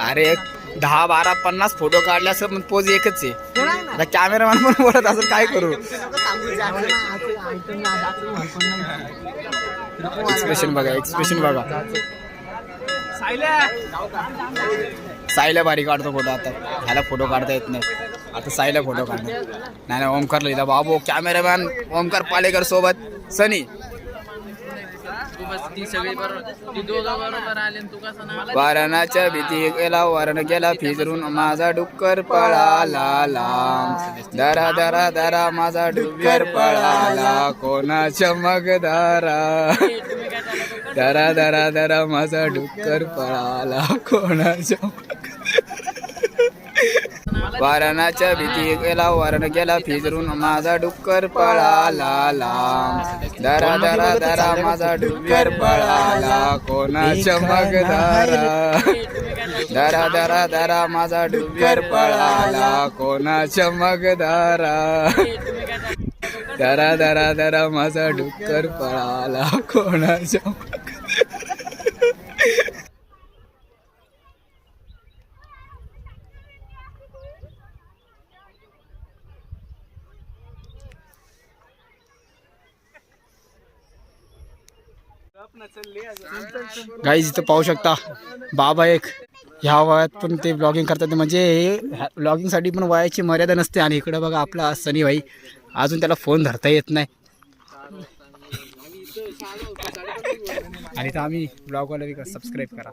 अरे 10 12 50 फोटो काढले असं पण पोज एकच आहे. आता कॅमेरामॅन पण बोलत असं काय करू. एक्सप्रेशन बघा एक्सप्रेशन बघा. साईला भारी काढतो फोटो. आता ह्याला फोटो काढता येत नाही. आता साईला फोटो काढणार नाही. ओमकार लिहिला बाबू कॅमेरामॅन ओमकार पालेकर सोबत सनी. वारणाच्या भीती गेला वारण गेला फिजरून माझा डुक्कर पळाला लांब. दरा दरा दरा माझा डुक्कर पळाला कोणाच्या मगदारा. दरा दरा दरा माझा डुक्कर पळाला कोणाच्या. वारणाच्या भीती गेला वारण गेला फिजरून माझा डुक्कर पळाला लांब. दरा दरा दरा माझा डुक्कर पळाला कोणाच्या मगदारा. दरा दरा दरा माझा डुक्कर पळाला कोणाच्या मगदारा. दरा दरा दरा माझा डुक्कर पळाला कोणाच्या. गाईज इथं पाहू शकता बाबा एक ह्या वयात पण ते ब्लॉगिंग करतात. म्हणजे ब्लॉगिंगसाठी पण वयाची मर्यादा नसते. आणि इकडं बघा आपला सनी भाई अजून त्याला फोन धरता येत नाही. आणि तर आम्ही ब्लॉगवाला सबस्क्राईब करा.